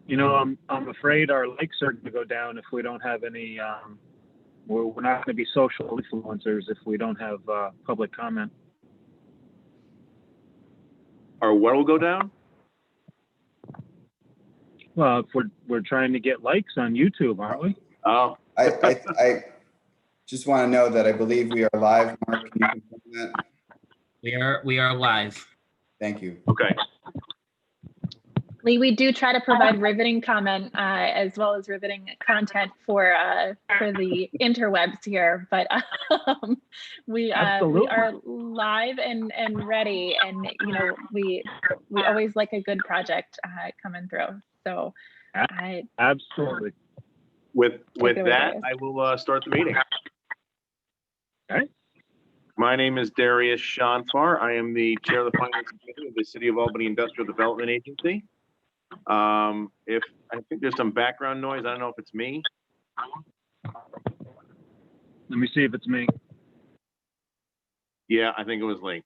You know, I'm afraid our likes are going to go down if we don't have any. We're not going to be social influencers if we don't have public comment. Or what will go down? Well, if we're trying to get likes on YouTube, aren't we? Oh, I just want to know that I believe we are live. Mark, can you confirm that? We are live. Thank you. okay. Lee, we do try to provide riveting comment as well as riveting content for the interwebs here, but we are live and ready, and you know we always like a good project coming through. So Absolutely. With away, that, Darius. I will start the meeting. Okay. My name is Darius Shanfar. I am the chair of the Finance Committee of the City of Albany Industrial Development Agency. If I think there's some background noise, I don't know if it's me. Let me see if it's me. Yeah, I think it was Lee.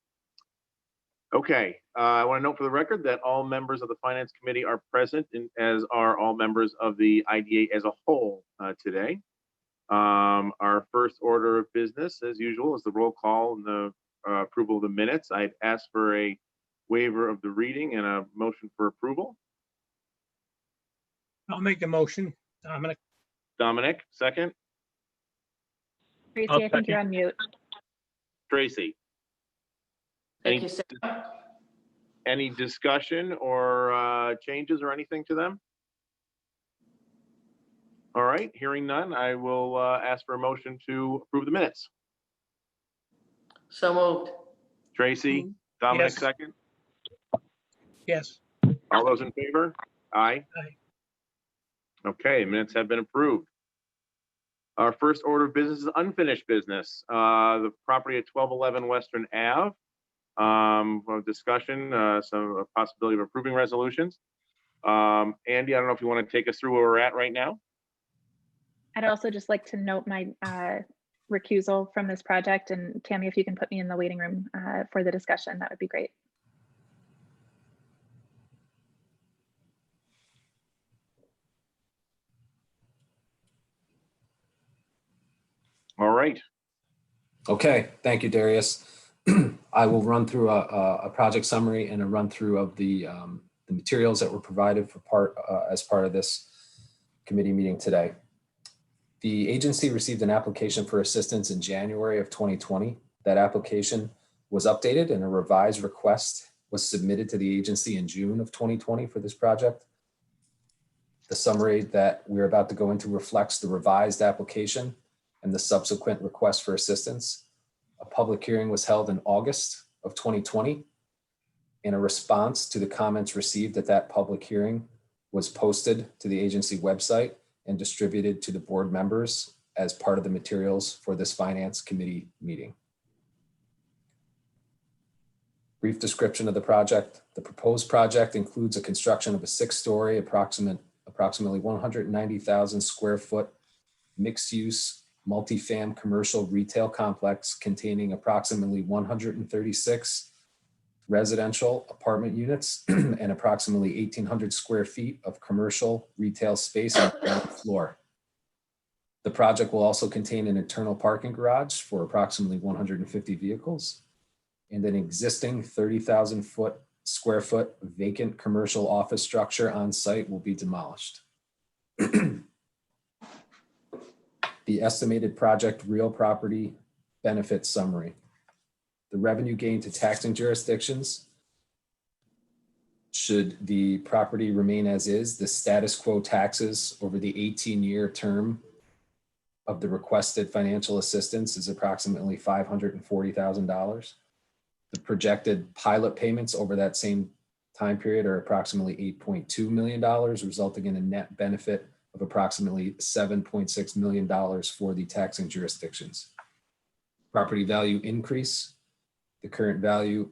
Okay, I want to note for the record that all members of the Finance Committee are present, and as are all members of the IDA as a whole today. Our first order of business, as usual, is the roll call and the approval of the minutes. I'd ask for a waiver of the reading and a motion for approval. I'll make the motion. Dominic, second. Tracy, I'll I think you're second. on mute. Tracy. Thank you, sir. Any discussion or changes or anything to them? All right, hearing none, I will ask for a motion to approve the minutes. So moved. Tracy, Dominic, Yes. second. Yes. All those in favor? Aye. Aye. Okay, minutes have been approved. Our first order of business is unfinished business. The property at 1211 Western Ave. Discussion, some possibility of approving resolutions. Andy, I don't know if you want to take us through where we're at right now. I'd also just like to note my recusal from this project, and Tammy, if you can put me in the waiting room for the discussion, that would be great. All right. Okay, thank you, Darius. I will run through a project summary and a run through of the materials that were provided for as part of this committee meeting today. The agency received an application for assistance in January of 2020. That application was updated and a revised request was submitted to the agency in June of 2020 for this project. The summary that we're about to go into reflects the revised application and the subsequent request for assistance. A public hearing was held in August of 2020. And a response to the comments received at that public hearing was posted to the agency website and distributed to the board members as part of the materials for this finance committee meeting. Brief description of the project. The proposed project includes a construction of a 6-story, approximately 190,000 square foot mixed-use multifam commercial retail complex containing approximately 136 residential apartment units and approximately 1,800 square feet of commercial retail space on the ground floor. The project will also contain an internal parking garage for approximately 150 vehicles and an existing 30,000 square foot vacant commercial office structure on site will be demolished. The estimated project real property benefit summary. The revenue gain to taxing jurisdictions, should the property remain as is, the status quo taxes over the 18-year term of the requested financial assistance is approximately $540,000. The projected pilot payments over that same time period are approximately $8.2 million, resulting in a net benefit of approximately $7.6 million for the taxing jurisdictions. Property value increase. The current value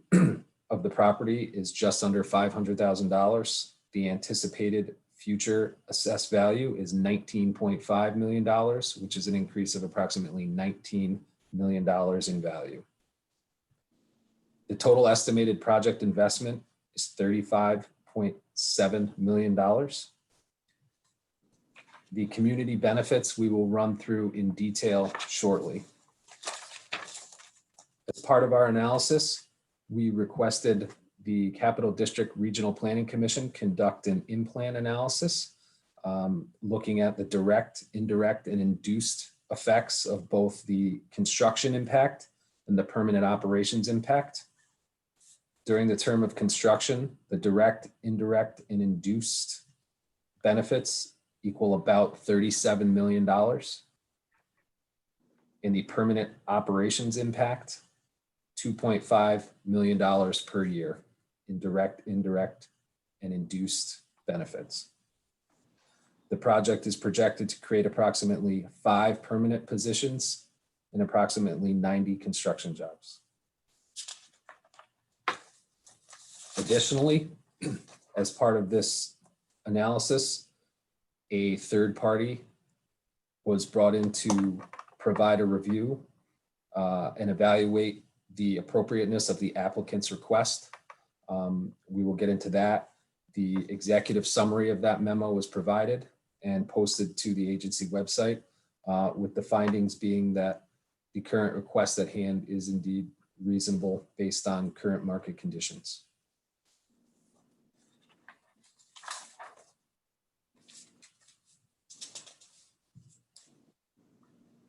of the property is just under $500,000. The anticipated future assessed value is $19.5 million, which is an increase of approximately $19 million in value. The total estimated project investment is $35.7 million. The community benefits we will run through in detail shortly. As part of our analysis, we requested the Capital District Regional Planning Commission conduct an in-plan analysis, looking at the direct, indirect, and induced effects of both the construction impact and the permanent operations impact. During the term of construction, the direct, indirect, and induced benefits equal about $37 million. In the permanent operations impact, $2.5 million per year in direct, indirect, and induced benefits. The project is projected to create approximately 5 permanent positions and approximately 90 construction jobs. Additionally, as part of this analysis, a third party was brought in to provide a review and evaluate the appropriateness of the applicant's request. We will get into that. The executive summary of that memo was provided and posted to the agency website, with the findings being that the current request at hand is indeed reasonable based on current market conditions.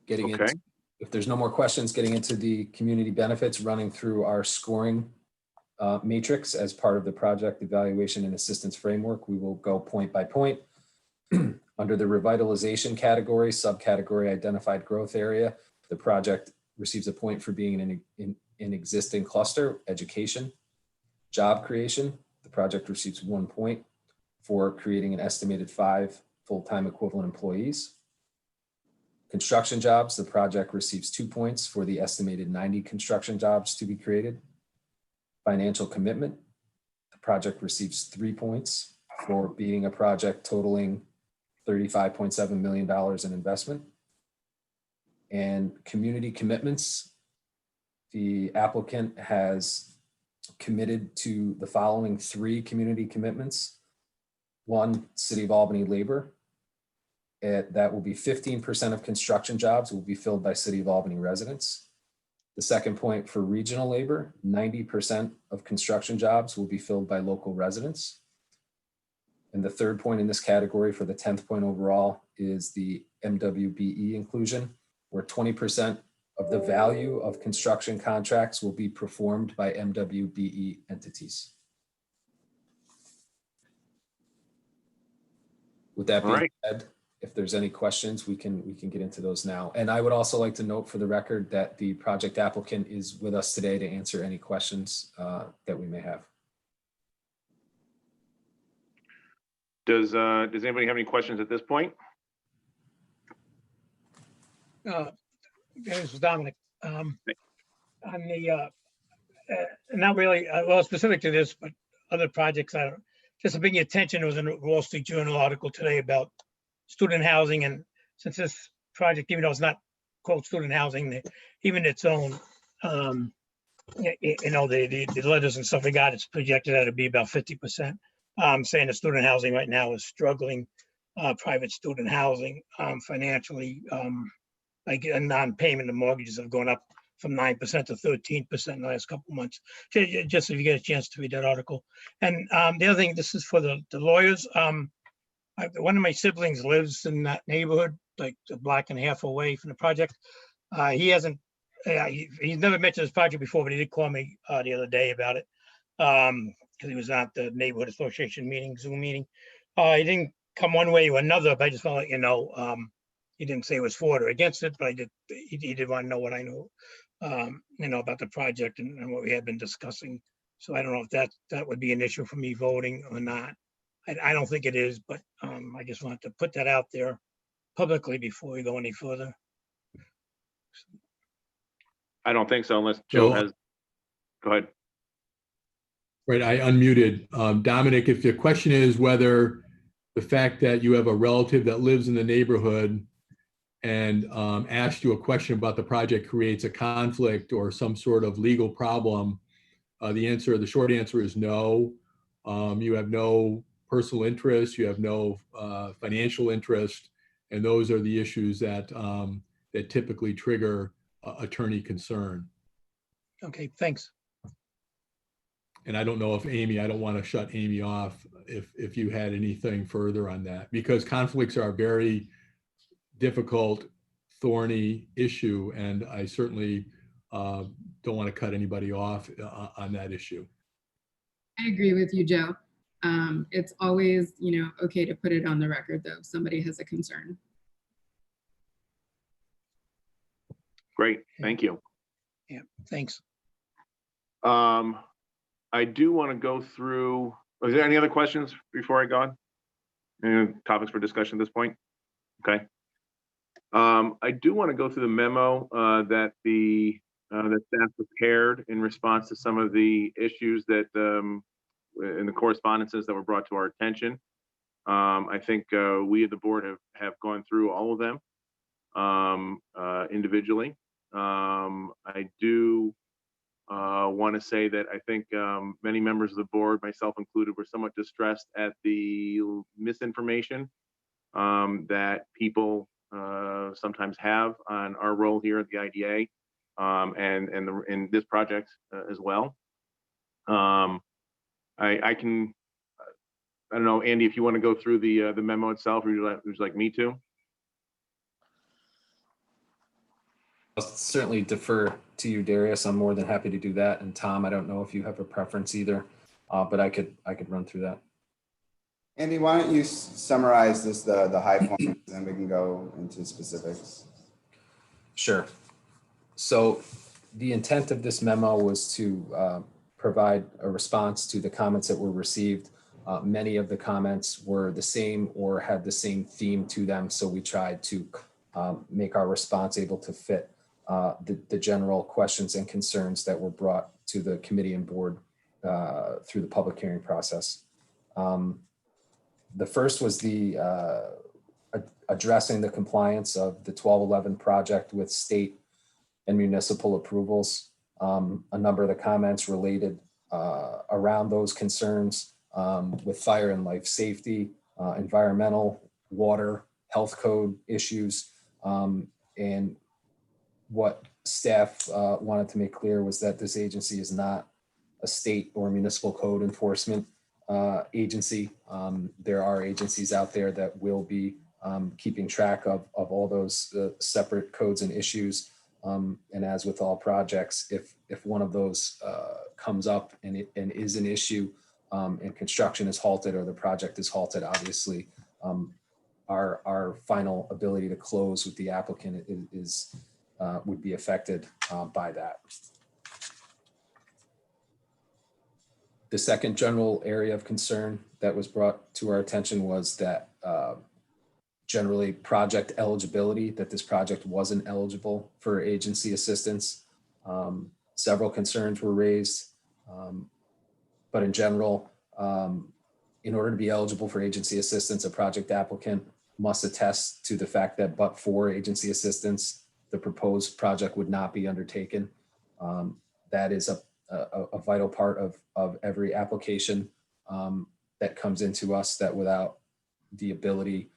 Getting Okay. into, if there's no more questions, getting into the community benefits, running through our scoring matrix as part of the project evaluation and assistance framework. We will go point by point. Under the revitalization category, subcategory identified growth area, the project receives a point for being in an existing cluster. Education. Job creation, the project receives 1 point for creating an estimated 5 full-time equivalent employees. Construction jobs, the project receives 2 points for the estimated 90 construction jobs to be created. Financial commitment, the project receives 3 points for being a project totaling $35.7 million in investment. And community commitments, the applicant has committed to the following 3 community commitments. 1, City of Albany labor. That will be 15% of construction jobs will be filled by City of Albany residents. The second point for regional labor, 90% of construction jobs will be filled by local residents. And the third point in this category for the 10th point overall is the MWBE inclusion, where 20% of the value of construction contracts will be performed by MWBE entities. With that being said, if there's any questions, we can get into those now. And I would also like to note for the record that the project applicant is with us today to answer any questions that we may have. Does anybody have any questions at this point? This is Dominic. On the, not really, well, specific to this, but other projects, just to bring your attention, there was a Wall Street Journal article today about student housing. And since this project, even though it's not called student housing, even its own, you know, the letters and stuff we got, it's projected that it'd be about 50%. Saying the student housing right now is struggling, private student housing financially, like a non-payment of mortgages have gone up from 9% to 13% in the last couple of months. Just if you get a chance to read that article. And the other thing, this is for the lawyers. One of my siblings lives in that neighborhood, like a block and a half away from the project. He hasn't, he's never mentioned this project before, but he did call me the other day about it. Because he was at the neighborhood association meeting, Zoom meeting. He didn't come one way or another, but I just want to let you know, he didn't say it was for it or against it, but he did want to know what I know, you know, about the project and what we had been discussing. So I don't know if that would be an issue for me voting or not. I don't think it is, but I just wanted to put that out there publicly before we go any further. I don't think so, unless Joe So- has, go ahead. Right, I unmuted. Dominic, if the question is whether the fact that you have a relative that lives in the neighborhood and asked you a question about the project creates a conflict or some sort of legal problem, the short answer is no. You have no personal interest, you have no financial interest. And those are the issues that, that typically trigger attorney concern. Okay, thanks. And I don't know if Amy, I don't want to shut Amy off if you had anything further on that, because conflicts are a very difficult, thorny issue. And I certainly don't want to cut anybody off on that issue. I agree with you, Joe. It's always, okay to put it on the record though, if somebody has a concern. Great, thank you. Yeah, thanks. I do want to go through, is there any other questions before I go on? Any topics for discussion at this point? Okay. I do want to go through the memo that the staff prepared in response to some of the issues that in the correspondences that were brought to our attention. I think we at the board have gone through all of them individually. I do want to say that I think many members of the board, myself included, were somewhat distressed at the misinformation that people sometimes have on our role here at the IDA and in this project as well. I don't know, Andy, if you want to go through the memo itself, or would you like me to? I'll certainly defer to you, Darius. I'm more than happy to do that. And Tom, I don't know if you have a preference either, but I could run through that. Andy, why don't you summarize this, the high points, and then we can go into specifics. Sure. So the intent of this memo was to provide a response to the comments that were received. Many of the comments were the same or had the same theme to them. So we tried to make our response able to fit the general questions and concerns that were brought to the committee and board through the public hearing process. The first was the addressing the compliance of the 1211 project with state and municipal approvals. A number of the comments related around those concerns with fire and life safety, environmental, water, health code issues. And what staff wanted to make clear was that this agency is not a state or municipal code enforcement agency. There are agencies out there that will be keeping track of all those separate codes and issues. And as with all projects, if one of those comes up and is an issue and construction is halted or the project is halted, obviously our final ability to close with the applicant would be affected by that. The second general area of concern that was brought to our attention was that generally project eligibility, that this project wasn't eligible for agency assistance. Several concerns were raised, but in general, in order to be eligible for agency assistance, a project applicant must attest to the fact that but for agency assistance, the proposed project would not be undertaken. That is a vital part of every application that comes into us, that without the ability,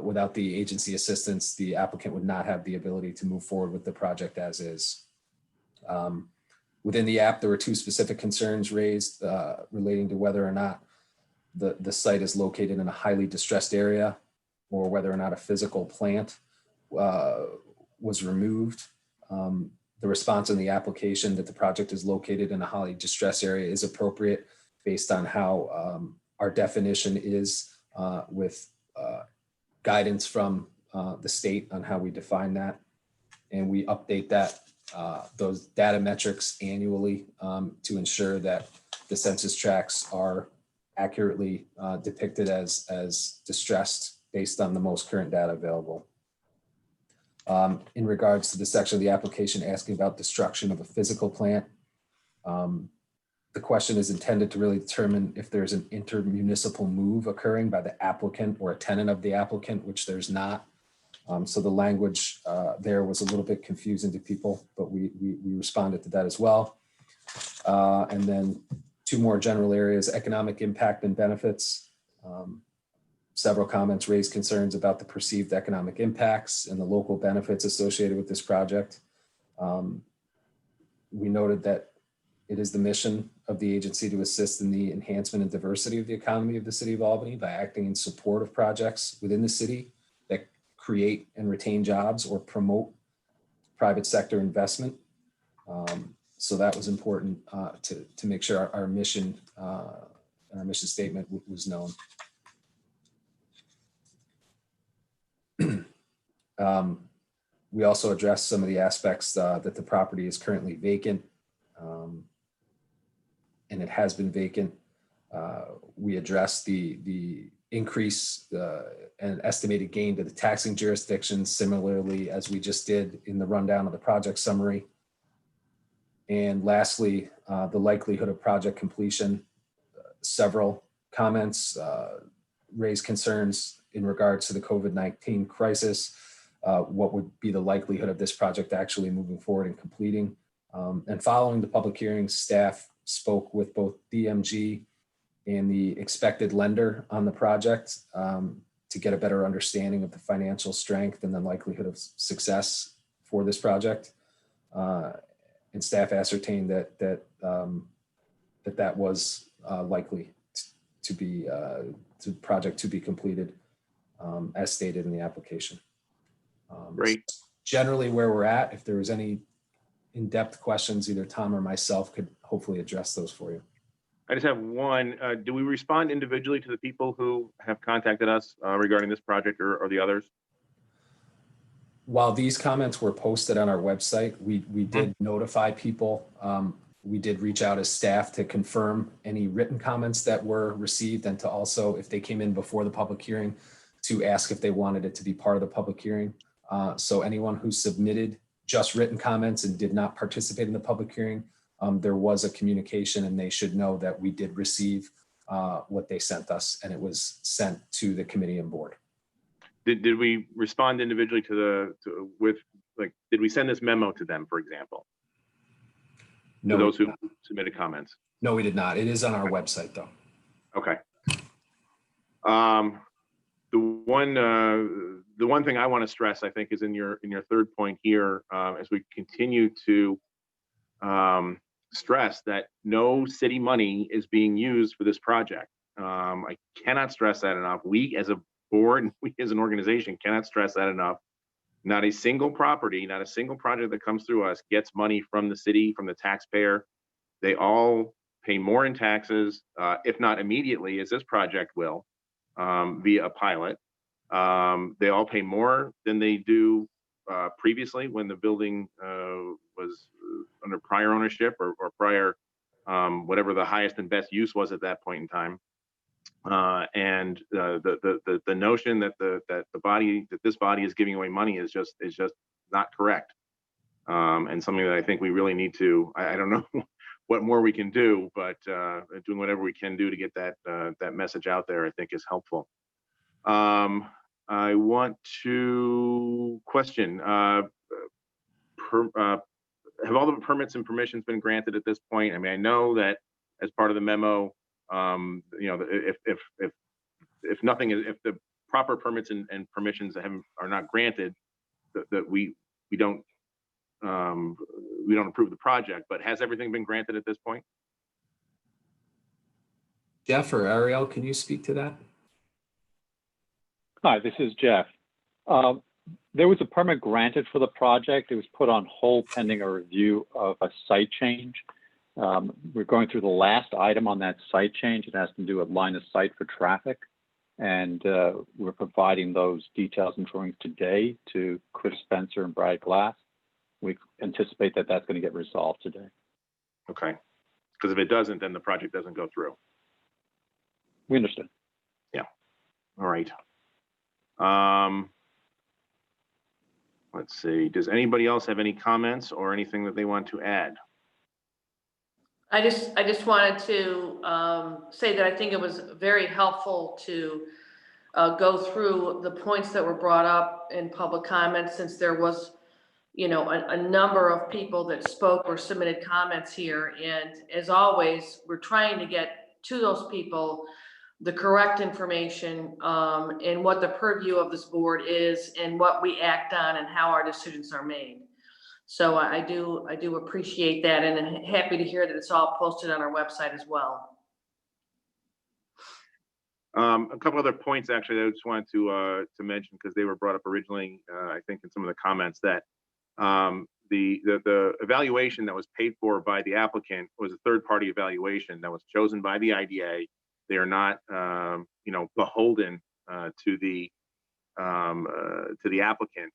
without the agency assistance, the applicant would not have the ability to move forward with the project as is. Within the app, there were two specific concerns raised relating to whether or not the site is located in a highly distressed area or whether or not a physical plant was removed. The response in the application that the project is located in a highly distressed area is appropriate based on how our definition is with guidance from the state on how we define that. And we update that, those data metrics annually to ensure that the census tracts are accurately depicted as distressed based on the most current data available. In regards to the section of the application asking about destruction of a physical plant, the question is intended to really determine if there's an intermunicipal move occurring by the applicant or a tenant of the applicant, which there's not. So the language there was a little bit confusing to people, but we responded to that as well. And then two more general areas: economic impact and benefits. Several comments raised concerns about the perceived economic impacts and the local benefits associated with this project. We noted that it is the mission of the agency to assist in the enhancement and diversity of the economy of the city of Albany by acting in support of projects within the city that create and retain jobs or promote private sector investment. So that was important to make sure our mission and our mission statement was known. We also addressed some of the aspects that the property is currently vacant, and it has been vacant. We addressed the increase and estimated gain to the taxing jurisdictions, similarly as we just did in the rundown of the project summary. And lastly, the likelihood of project completion. Several comments raised concerns in regards to the COVID-19 crisis. What would be the likelihood of this project actually moving forward and completing? And following the public hearing, staff spoke with both DMG and the expected lender on the project to get a better understanding of the financial strength and the likelihood of success for this project. And staff ascertained that was likely to be the project to be completed as stated in the application. Great. Generally where we're at, if there was any in-depth questions, either Tom or myself could hopefully address those for you. I just have one. Do we respond individually to the people who have contacted us regarding this project or the others? While these comments were posted on our website, we did notify people. We did reach out as staff to confirm any written comments that were received and to also, if they came in before the public hearing, to ask if they wanted it to be part of the public hearing. So anyone who submitted just written comments and did not participate in the public hearing, there was a communication and they should know that we did receive what they sent us and it was sent to the committee and board. Did we respond individually did we send this memo to them, for example? No, to those who submitted comments? No, we did not. It is on our website though. Okay. The one thing I want to stress, I think, is in your third point here, as we continue to stress that no city money is being used for this project. I cannot stress that enough. We as a board and we as an organization cannot stress that enough. Not a single property, not a single project that comes through us gets money from the city, from the taxpayer. They all pay more in taxes, if not immediately, as this project will, via a pilot. They all pay more than they do previously when the building was under prior ownership or prior, whatever the highest and best use was at that point in time. And the notion that this body is giving away money is just not correct. And something that I think we really need to, I don't know what more we can do, but doing whatever we can do to get that message out there, I think is helpful. I want to question, have all the permits and permissions been granted at this point? I mean, I know that as part of the memo, if the proper permits and permissions are not granted, that we don't approve the project. But has everything been granted at this point? Jeff or Ariel, can you speak to that? Hi, this is Jeff. There was a permit granted for the project. It was put on hold pending a review of a site change. We're going through the last item on that site change. It has to do with line of sight for traffic. And we're providing those details and drawings today to Chris Spencer and Brad Glass. We anticipate that that's going to get resolved today. Okay. Because if it doesn't, then the project doesn't go through. We understand. Yeah. All right. Let's see. Does anybody else have any comments or anything that they want to add? I just wanted to say that I think it was very helpful to go through the points that were brought up in public comments, since there was, a number of people that spoke or submitted comments here. And as always, we're trying to get to those people the correct information, and what the purview of this board is and what we act on and how our decisions are made. So I do appreciate that, and happy to hear that it's all posted on our website as well. A couple other points actually that I just wanted to mention because they were brought up originally, I think in some of the comments, that the evaluation that was paid for by the applicant was a third-party evaluation that was chosen by the IDA. They are not, beholden to the applicant.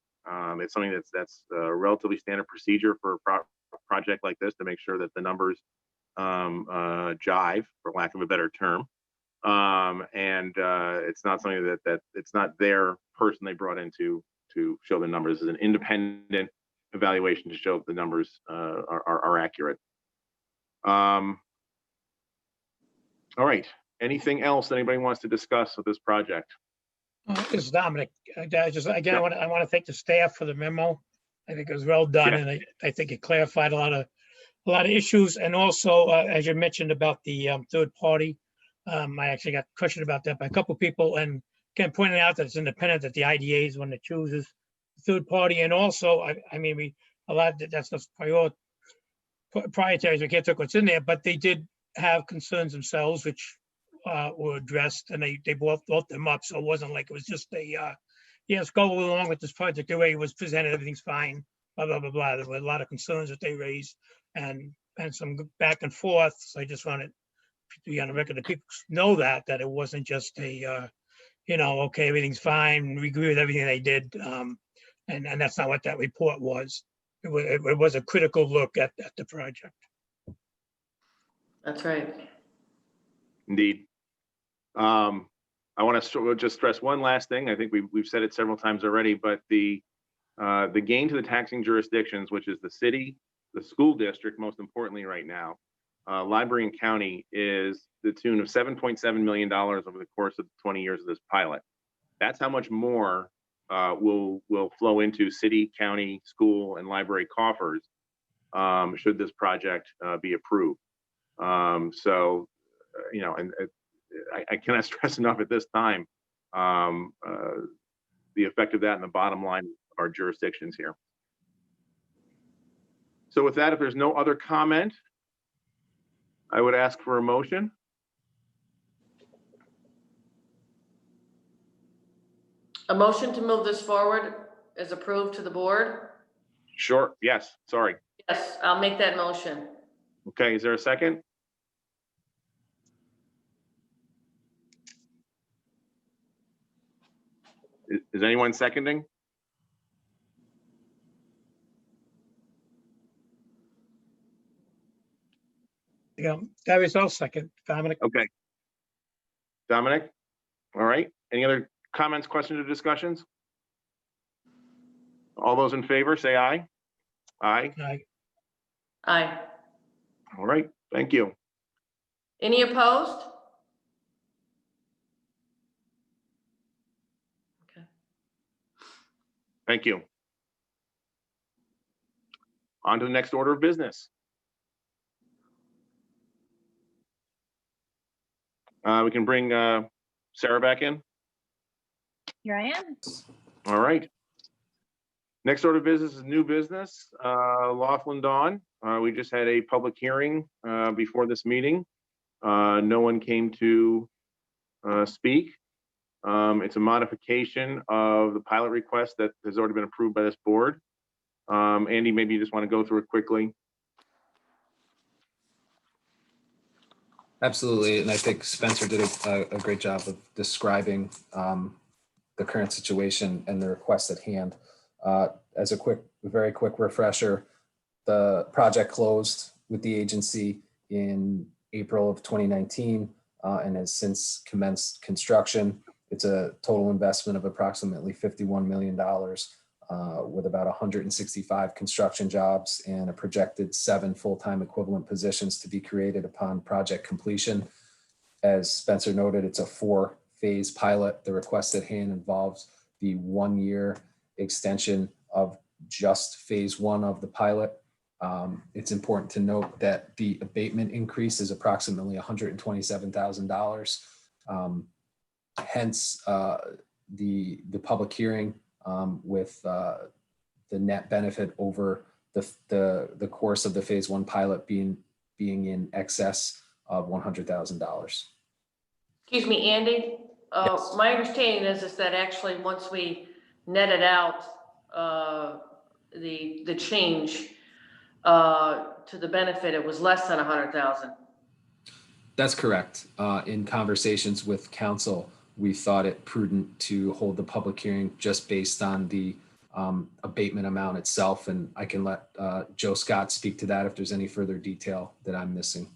It's something that's a relatively standard procedure for a project like this to make sure that the numbers jive, for lack of a better term. It's not something that it's not their person they brought in to show the numbers. It's an independent evaluation to show if the numbers are accurate. All right. Anything else anybody wants to discuss with this project? This is Dominic. I want to thank the staff for the memo. I think it was well done, Yeah. and I think it clarified a lot of issues. And also, as you mentioned about the third party, I actually got questioned about that by a couple of people, and again pointing out that it's independent, that the IDA is one that chooses the third party. And also, that's the proprietary. We can't talk what's in there, but they did have concerns themselves, which were addressed, and they both them up. So it wasn't like it was just a yes, go along with this project the way it was presented, everything's fine, blah blah blah blah. There were a lot of concerns that they raised, and some back and forth. So I just wanted to be on the record that people know that it wasn't just a okay, everything's fine, we agree with everything they did, and that's not what that report was. It was a critical look at the project. That's right. Indeed. I want to just stress one last thing. I think we've said it several times already, but the gain to the taxing jurisdictions, which is the city, the school district, most importantly right now, library and county, is the tune of $7.7 million over the course of 20 years of this pilot. That's how much more will flow into city, county, school, and library coffers should this project be approved. I cannot stress enough at this time the effect of that in the bottom line of our jurisdictions here. So with that, if there's no other comment, I would ask for a motion. A motion to move this forward is approved to the board? Sure. Yes. Sorry. Yes, I'll make that motion. Okay. Is there a second? Is anyone seconding? Yeah, that was all second, Dominic. Okay. Dominic? All right. Any other comments, questions, or discussions? All those in favor, say aye. Aye. Aye. Aye. All right. Thank you. Any opposed? Okay. Thank you. On to the next order of business. We can bring Sarah back in. Here I am. All right. Next order of business is new business. Laughlin Dawn. We just had a public hearing before this meeting. No one came to speak. It's a modification of the pilot request that has already been approved by this board. Andy, maybe you just want to go through it quickly. Absolutely, and I think Spencer did a great job of describing the current situation and the request at hand. As a very quick refresher, the project closed with the agency in April of 2019 and has since commenced construction. It's a total investment of approximately $51 million with about 165 construction jobs and a projected 7 full-time equivalent positions to be created upon project completion. As Spencer noted, it's a 4-phase pilot. The request at hand involves the 1-year extension of just phase 1 of the pilot. It's important to note that the abatement increase is approximately $127,000 Hence, the public hearing with the net benefit over the course of the phase one pilot being in excess of $100,000. Excuse me, Andy? Yes. My understanding is that actually, once we netted out the change to the benefit, it was less than 100,000. That's correct. In conversations with council, we thought it prudent to hold the public hearing just based on the abatement amount itself. And I can let Joe Scott speak to that if there's any further detail that I'm missing.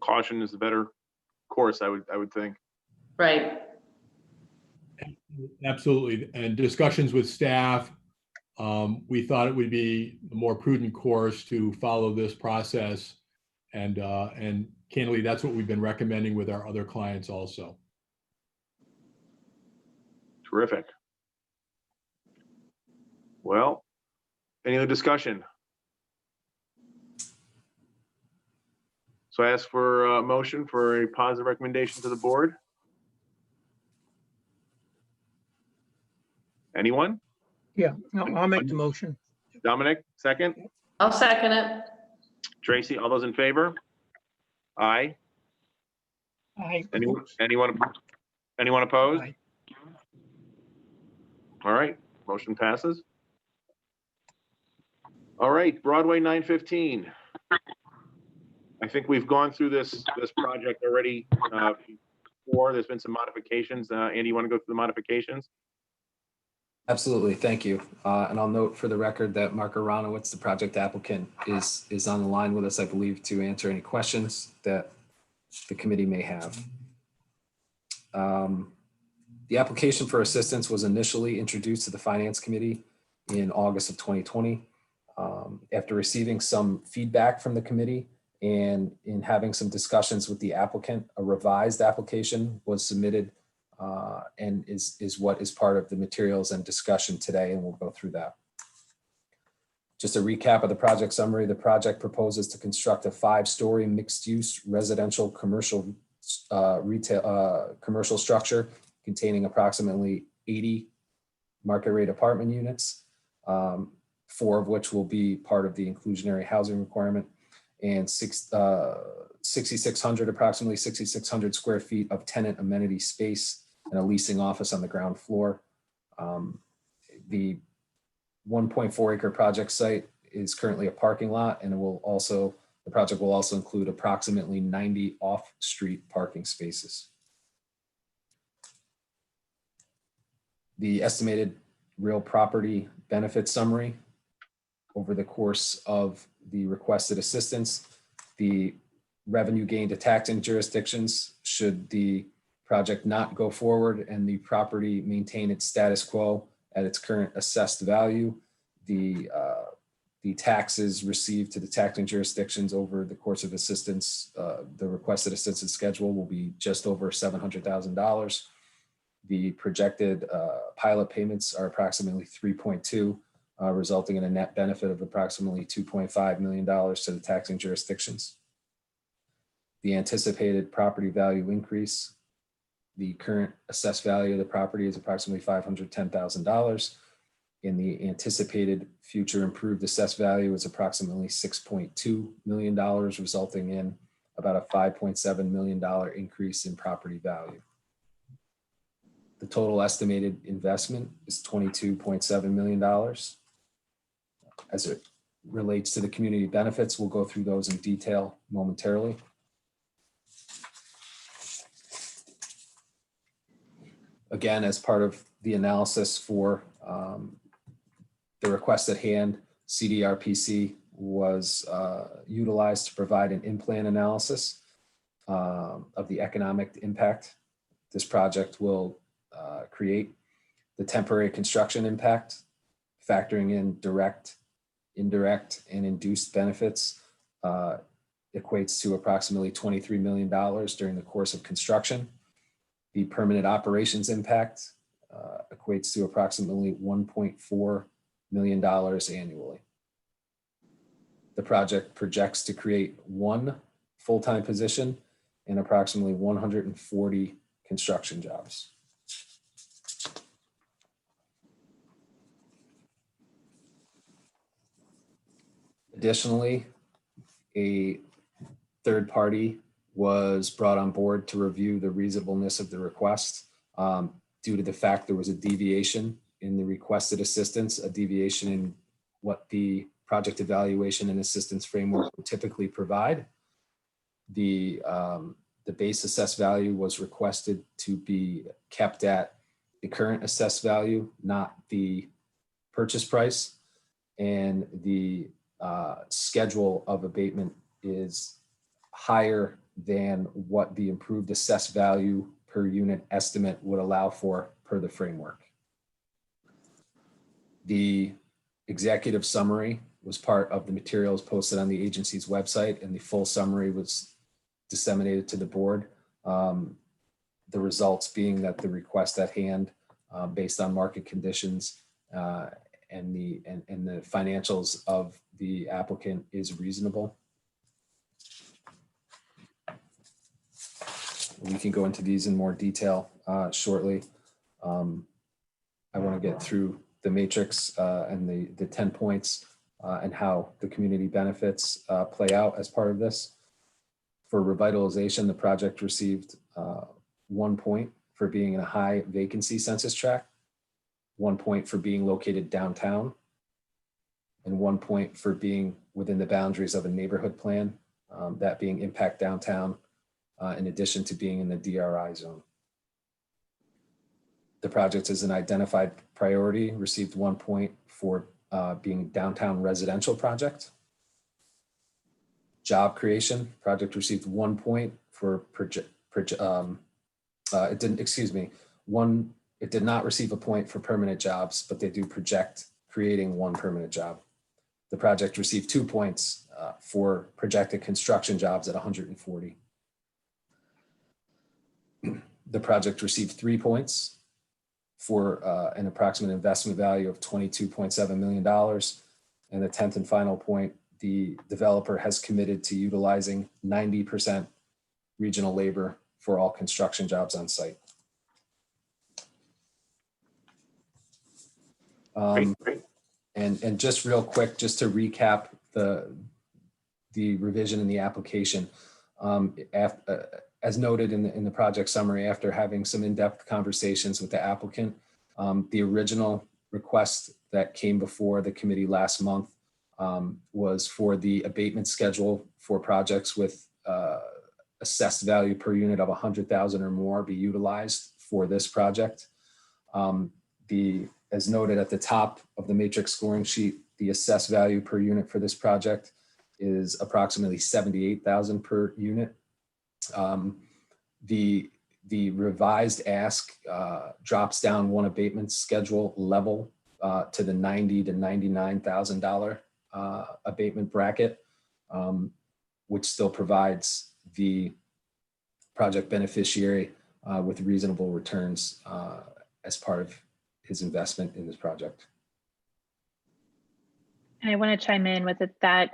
Caution is the better course, I would think. Right. Absolutely. And discussions with staff, we thought it would be a more prudent course to follow this process. And candidly, that's what we've been recommending with our other clients also. Terrific. Well, any other discussion? So I ask for a motion for a positive recommendation to the board. Anyone? Yeah, I'll make the motion. Dominic, second. I'll second it. Tracy, all those in favor? Aye. Anyone opposed? Aye. All right, motion passes. All right, Broadway 915. I think we've gone through this project already before. There's been some modifications. Andy, you want to go through the modifications? Absolutely, thank you. And I'll note for the record that Mark Aronowitz, the project applicant, is on the line with us, I believe, to answer any questions that the committee may have. The application for assistance was initially introduced to the Finance Committee in August of 2020. After receiving some feedback from the committee and in having some discussions with the applicant, a revised application was submitted and is what is part of the materials and discussion today, and we'll go through that. Just a recap of the project summary. The project proposes to construct a 5-story mixed-use residential commercial commercial structure containing approximately 80 market rate apartment units, 4 of which will be part of the inclusionary housing requirement, and approximately 6,600 square feet of tenant amenity space and a leasing office on the ground floor. The 1.4 acre project site is currently a parking lot, and the project will also include approximately 90 off-street parking spaces. The estimated real property benefit summary over the course of the requested assistance. The revenue gain to taxing jurisdictions should the project not go forward and the property maintain its status quo at its current assessed value. The taxes received to the taxing jurisdictions over the course of assistance, the requested assistance schedule will be just over $700,000. The projected pilot payments are approximately 3.2, resulting in a net benefit of approximately $2.5 million to the taxing jurisdictions. The anticipated property value increase, the current assessed value of the property is approximately $510,000. And the anticipated future improved assessed value is approximately $6.2 million, resulting in about a $5.7 million increase in property value. The total estimated investment is $22.7 million. As it relates to the community benefits, we'll go through those in detail momentarily. Again, as part of the analysis for the request at hand, CDRPC was utilized to provide an in-plan analysis of the economic impact this project will create, the temporary construction impact, factoring in direct, indirect, and induced benefits equates to approximately $23 million during the course of construction. The permanent operations impact equates to approximately $1.4 million annually. The project projects to create 1 full-time position and approximately 140 construction jobs. Additionally, a third party was brought on board to review the reasonableness of the request due to the fact there was a deviation in the requested assistance, a deviation in what the project evaluation and assistance framework would typically provide. The base assessed value was requested to be kept at the current assessed value, not the purchase price. And the schedule of abatement is higher than what the improved assessed value per unit estimate would allow for per the framework. The executive summary was part of the materials posted on the agency's website, and the full summary was disseminated to the board. The results being that the request at hand, based on market conditions and the financials of the applicant, is reasonable. We can go into these in more detail shortly. I want to get through the matrix and the 10 points and how the community benefits play out as part of this. For revitalization, the project received 1 point for being in a high vacancy census tract, 1 point for being located downtown, and 1 point for being within the boundaries of a neighborhood plan, that being impact downtown, in addition to being in the DRI zone. The project is an identified priority, received 1 point for being downtown residential project. Job creation, project received 1 point for it did not receive a point for permanent jobs, but they do project creating 1 permanent job. The project received 2 points for projected construction jobs at 140. The project received 3 points for an approximate investment value of $22.7 million. And the 10th and final point, the developer has committed to utilizing 90% regional labor for all construction jobs on site. Great. And just real quick, just to recap the revision in the application, as noted in the project summary, after having some in-depth conversations with the applicant, the original request that came before the committee last month was for the abatement schedule for projects with assessed value per unit of 100,000 or more be utilized for this project. As noted at the top of the matrix scoring sheet, the assessed value per unit for this project is approximately 78,000 per unit. The revised ask drops down 1 abatement schedule level to the $90,000 to $99,000 abatement bracket, which still provides the project beneficiary with reasonable returns as part of his investment in this project. And I want to chime in with it that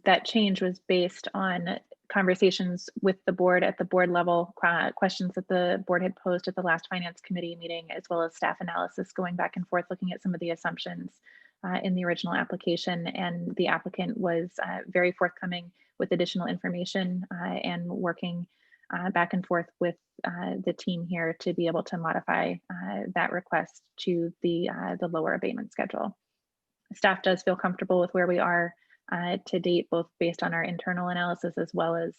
that change was based on conversations with the board at the board level, questions that the board had posed at the last finance committee meeting, as well as staff analysis going back and forth, looking at some of the assumptions in the original application. And the applicant was very forthcoming with additional information and working back and forth with the team here to be able to modify that request to the lower abatement schedule. Staff does feel comfortable with where we are to date, both based on our internal analysis as well as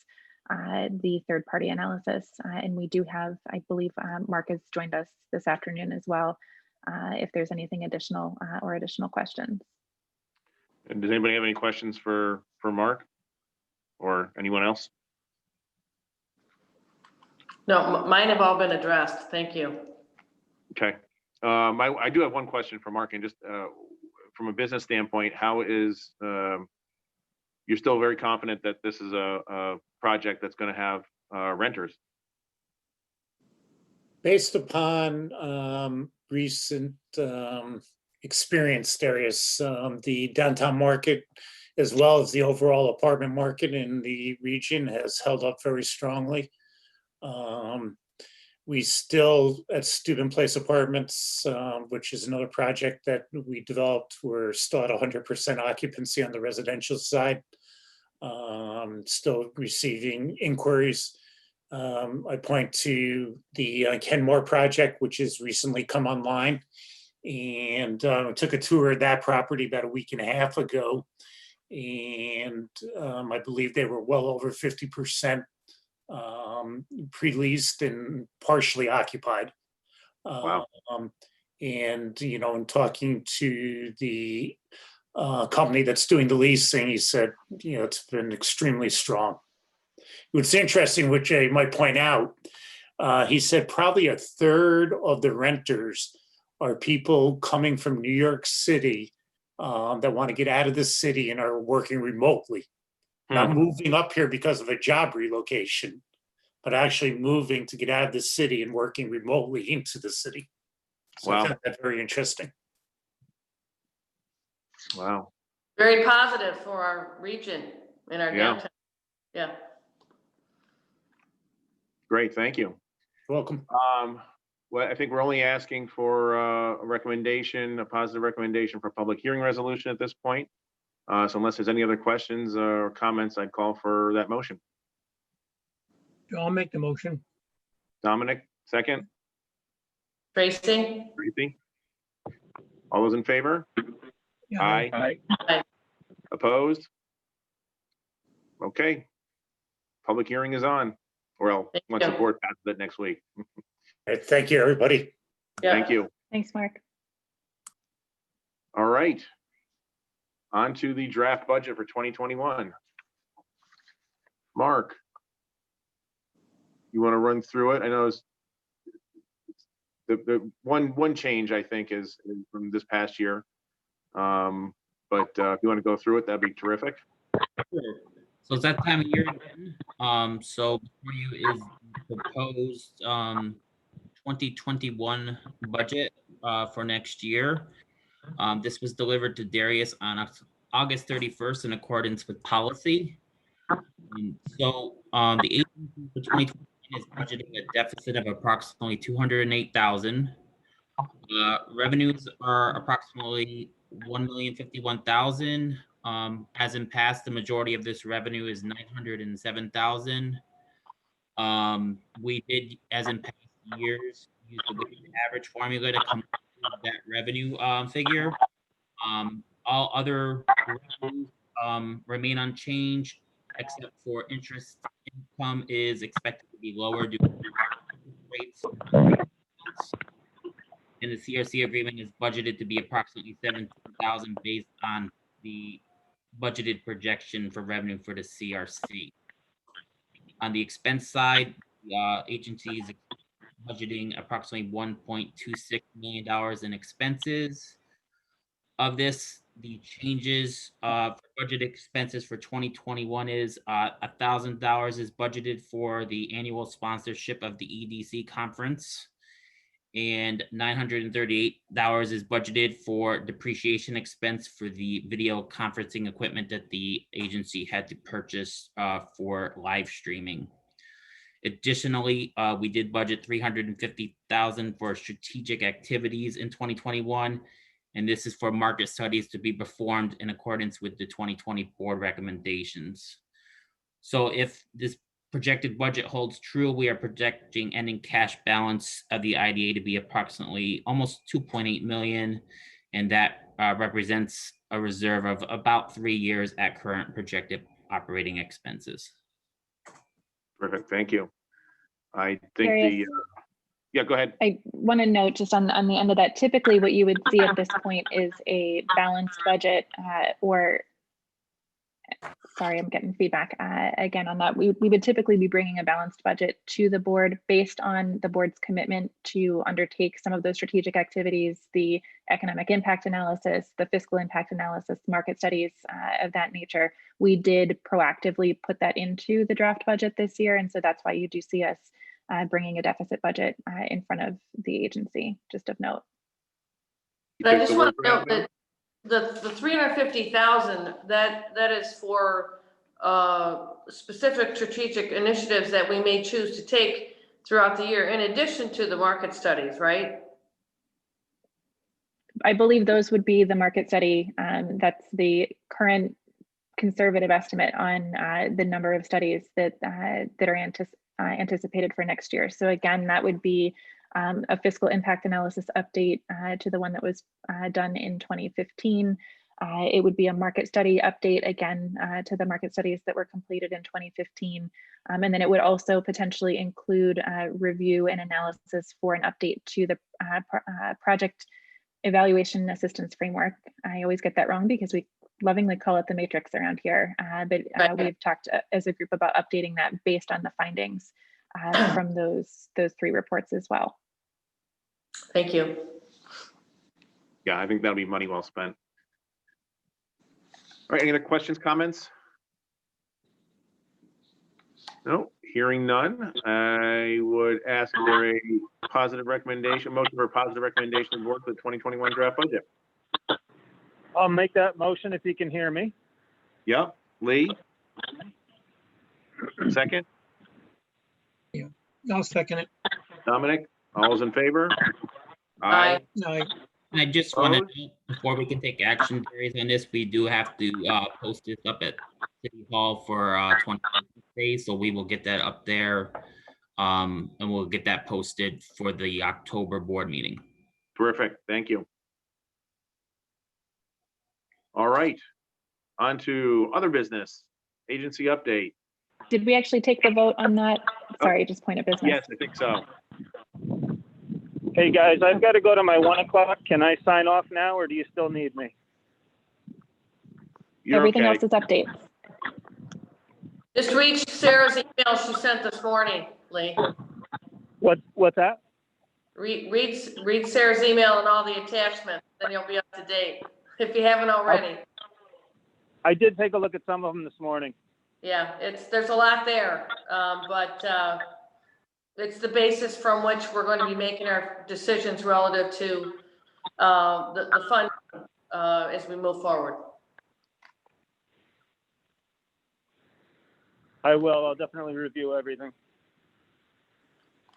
the third-party analysis. And we do have, I believe, Mark has joined us this afternoon as well, if there's anything additional or additional questions. And does anybody have any questions for Mark or anyone else? No, mine have all been addressed. Thank you. Okay. I do have one question for Mark, and just from a business standpoint, how is, you're still very confident that this is a project that's going to have renters? Based upon recent experience, Darius, the downtown market as well as the overall apartment market in the region has held up very strongly. We still, at Student Place Apartments, which is another project that we developed, we're still at 100% occupancy on the residential side. Still receiving inquiries. I point to the Kenmore project, which has recently come online. And took a tour of that property about a week and a half ago. And I believe they were well over 50% pre-leased and partially occupied. Wow. And, you know, in talking to the company that's doing the leasing, he said, you know, it's been extremely strong. What's interesting, which I might point out, he said probably a third of the renters are people coming from New York City that want to get out of the city and are working remotely. Not moving up here because of a job relocation, but actually moving to get out of the city and working remotely into the city. So I Wow. found that very interesting. Wow. Very positive for our region and our Yeah. downtown. Yeah. Great, thank you. You're welcome. Well, I think we're only asking for a recommendation, a positive recommendation for public hearing resolution at this point. So unless there's any other questions or comments, I'd call for that motion. I'll make the motion. Dominic, second. Tracy? Tracy? All those in favor? Yeah, Aye. Aye. Opposed? Okay. Public hearing is on. Well, Thank once the you. board passes it next week. All right, thank you, everybody. Yeah. Thank you. Thanks, Mark. All right. On to the draft budget for 2021. Mark, you want to run through it? I know it's the one change I think is from this past year. But if you want to go through it, that'd be terrific. Sure. So it's that time of year again. So before you is the proposed 2021 budget for next year. This was delivered to Darius on August 31st in accordance with policy. So the agency for 2021 is budgeting a deficit of approximately 208,000. Revenues are approximately 1,051,000. As in past, the majority of this revenue is 907,000. We did, as in past years, use the weighted average formula to come up with that revenue figure. All other revenues remain unchanged, except for interest income is expected to be lower due to rates. And the CRC agreement is budgeted to be approximately 17,000 based on the budgeted projection for revenue for the CRC. On the expense side, the agency is budgeting approximately $1.26 million in expenses. Of this, the changes for budget expenses for 2021 is $1,000 is budgeted for the annual sponsorship of the EDC conference, and $938 is budgeted for depreciation expense for the video conferencing equipment that the agency had to purchase for live streaming. Additionally, we did budget $350,000 for strategic activities in 2021, and this is for market studies to be performed in accordance with the 2020 board recommendations. So if this projected budget holds true, we are projecting ending cash balance of the IDA to be approximately almost 2.8 million, and that represents a reserve of about 3 years at current projected operating expenses. Perfect, thank you. I think Darius? yeah, go ahead. I want to note just on the end of that, typically what you would see at this point is a balanced budget or, sorry, I'm getting feedback again on that. We would typically be bringing a balanced budget to the board based on the board's commitment to undertake some of those strategic activities, the economic impact analysis, the fiscal impact analysis, market studies of that nature. We did proactively put that into the draft budget this year. And so that's why you do see us bringing a deficit budget in front of the agency, just of note. But I just want to note that the 350,000, that is for specific strategic initiatives that we may choose to take throughout the year, in addition to the market studies, right? I believe those would be the market study. That's the current conservative estimate on the number of studies that are anticipated for next year. So again, that would be a fiscal impact analysis update to the one that was done in 2015. It would be a market study update again to the market studies that were completed in 2015. And then it would also potentially include review and analysis for an update to the project evaluation and assistance framework. I always get that wrong because we lovingly call it the matrix around here, but we've talked as a group about updating that based on the findings from those 3 reports as well. Thank you. Yeah, I think that'll be money well spent. All right, any other questions, comments? No, hearing none. I would ask for a positive recommendation, motion for a positive recommendation of the board for the 2021 draft budget. I'll make that motion if you can hear me. Yep, Lee? Second? I'll second it. Dominic? All those in favor? Aye. Aye. And I just want to, before we can take action, Darius, on this, we do have to post this up at City Hall for 20 days, so we will get that up there, and we'll get that posted for the October board meeting. Terrific, thank you. All right, on to other business, agency update. Did we actually take the vote on that? Sorry, just point of business. Yes, I think so. Hey, guys, I've got to go to my 1 o'clock. Can I sign off now, or do you still need me? You're Everything okay. else is updates. Just read Sarah's email she sent this morning, Lee. What's that? Read Sarah's email and all the attachments, then you'll be up to date, if you haven't already. I did take a look at some of them this morning. Yeah, there's a lot there, but it's the basis from which we're going to be making our decisions relative to the fund as we move forward. I will. I'll definitely review everything.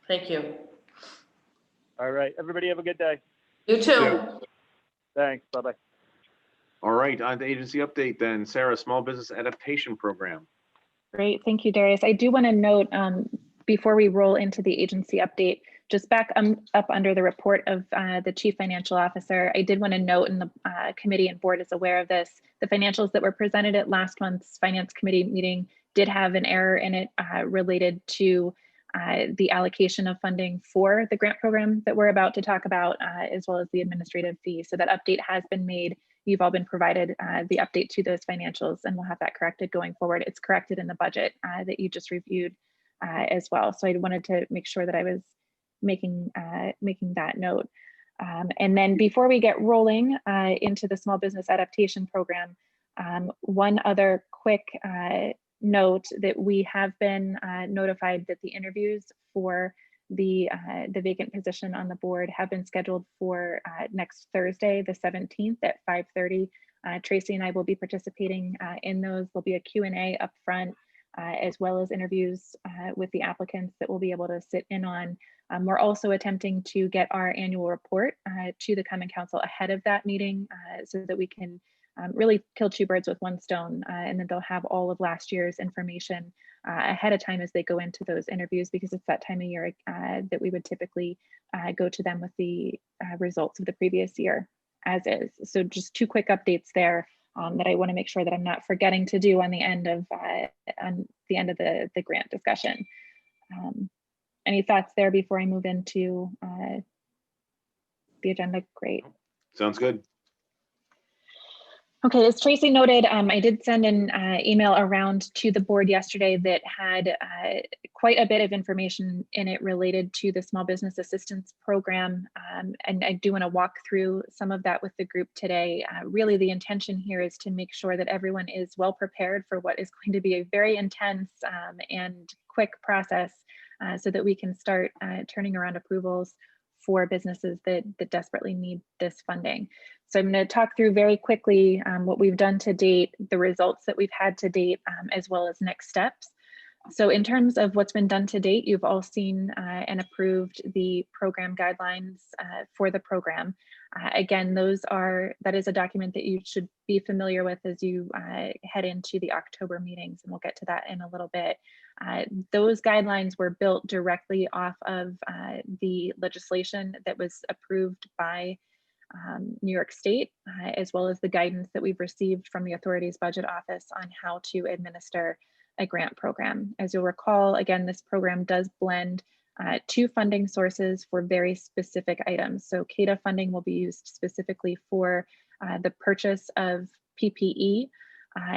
Thank you. All right. Everybody have a good day. You too. Yeah. Thanks. Bye-bye. All right, on to agency update then. Sarah, Small Business Adaptation Program. Great, thank you, Darius. I do want to note before we roll into the agency update, just back up under the report of the Chief Financial Officer, I did want to note, and the committee and board is aware of this, the financials that were presented at last month's Finance Committee meeting did have an error in it related to the allocation of funding for the grant program that we're about to talk about, as well as the administrative fee. So that update has been made. You've all been provided the update to those financials, and we'll have that corrected going forward. It's corrected in the budget that you just reviewed as well. So I wanted to make sure that I was making that note. And then before we get rolling into the Small Business Adaptation Program, one other quick note that we have been notified that the interviews for the vacant position on the board have been scheduled for next Thursday, the 17th at 5:30. Tracy and I will be participating in those. There'll be a Q&A up front, as well as interviews with the applicants that we'll be able to sit in on. We're also attempting to get our annual report to the Common Council ahead of that meeting so that we can really kill 2 birds with 1 stone, and then they'll have all of last year's information ahead of time as they go into those interviews, because it's that time of year that we would typically go to them with the results of the previous year as is. So just 2 quick updates there that I want to make sure that I'm not forgetting to do on the end of the grant discussion. Any thoughts there before I move into the agenda? Great. Sounds good. Okay, as Tracy noted, I did send an email around to the board yesterday that had quite a bit of information in it related to the Small Business Assistance Program. And I do want to walk through some of that with the group today. Really, the intention here is to make sure that everyone is well prepared for what is going to be a very intense and quick process so that we can start turning around approvals for businesses that desperately need this funding. So I'm going to talk through very quickly what we've done to date, the results that we've had to date, as well as next steps. So in terms of what's been done to date, you've all seen and approved the program guidelines for the program. Again, that is a document that you should be familiar with as you head into the October meetings, and we'll get to that in a little bit. Those guidelines were built directly off of the legislation that was approved by New York State, as well as the guidance that we've received from the authority's budget office on how to administer a grant program. As you'll recall, again, this program does blend two funding sources for very specific items. So CADA funding will be used specifically for the purchase of PPE,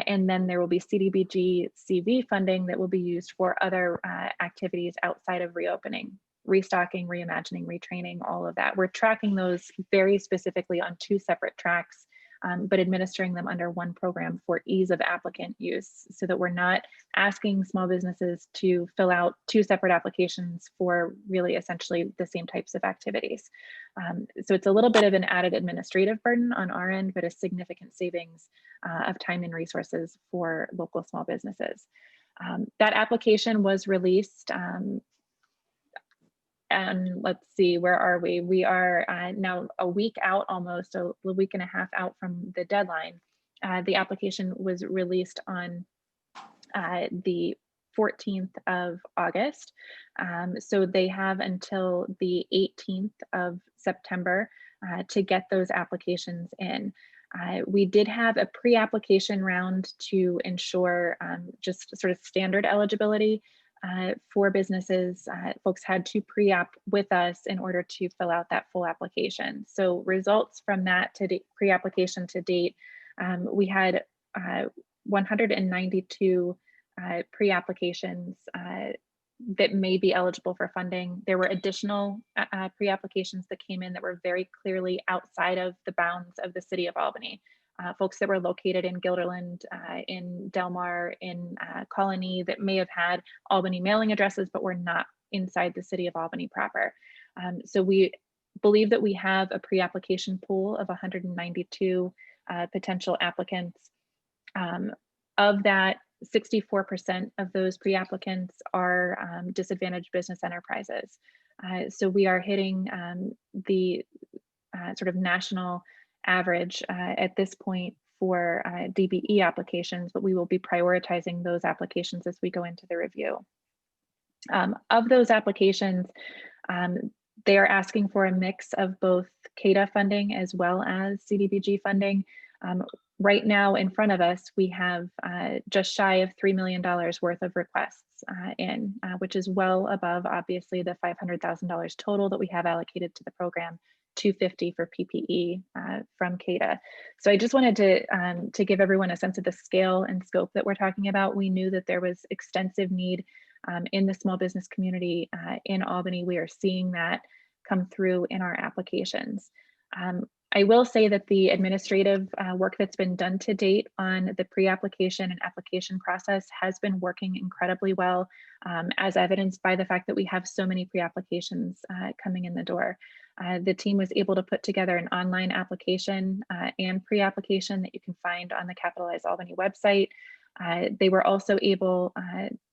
and then there will be CDBG CV funding that will be used for other activities outside of reopening. Restocking, reimagining, retraining, all of that. We're tracking those very specifically on two separate tracks, but administering them under one program for ease of applicant use, so that we're not asking small businesses to fill out two separate applications for really essentially the same types of activities. So it's a little bit of an added administrative burden on our end, but a significant savings of time and resources for local small businesses. That application was released and let's see, where are we? We are now a week out, almost a week and a half out from the deadline. The application was released on the 14th of August. So they have until the 18th of September to get those applications in. We did have a pre-application round to ensure just sort of standard eligibility. For businesses, folks had to pre-app with us in order to fill out that full application. So results from that pre-application to date, we had 192 pre-applications that may be eligible for funding. There were additional pre-applications that came in that were very clearly outside of the bounds of the city of Albany. Folks that were located in Guilderland, in Del Mar, in Colony, that may have had Albany mailing addresses, but were not inside the city of Albany proper. So we believe that we have a pre-application pool of 192 potential applicants. Of that, 64% of those pre-applicants are disadvantaged business enterprises. So we are hitting the sort of national average at this point for DBE applications, but we will be prioritizing those applications as we go into the review. Of those applications, they are asking for a mix of both CADA funding as well as CDBG funding. Right now in front of us, we have just shy of $3 million worth of requests in, which is well above, obviously, the $500,000 total that we have allocated to the program, $250 for PPE from CADA. So I just wanted to give everyone a sense of the scale and scope that we're talking about. We knew that there was extensive need in the small business community in Albany. We are seeing that come through in our applications. I will say that the administrative work that's been done to date on the pre-application and application process has been working incredibly well, as evidenced by the fact that we have so many pre-applications coming in the door. The team was able to put together an online application and pre-application that you can find on the Capitalize Albany website. They were also able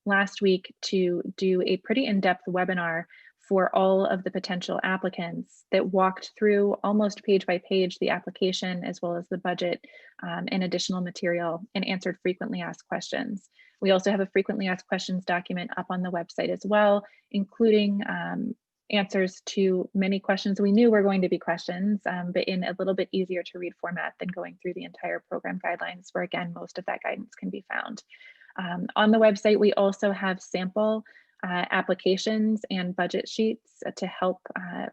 last week to do a pretty in-depth webinar for all of the potential applicants that walked through almost page by page the application as well as the budget and additional material, and answered frequently asked questions. We also have a frequently asked questions document up on the website as well, including answers to many questions we knew were going to be questions, but in a little bit easier to read format than going through the entire program guidelines, where again, most of that guidance can be found. On the website, we also have sample applications and budget sheets to help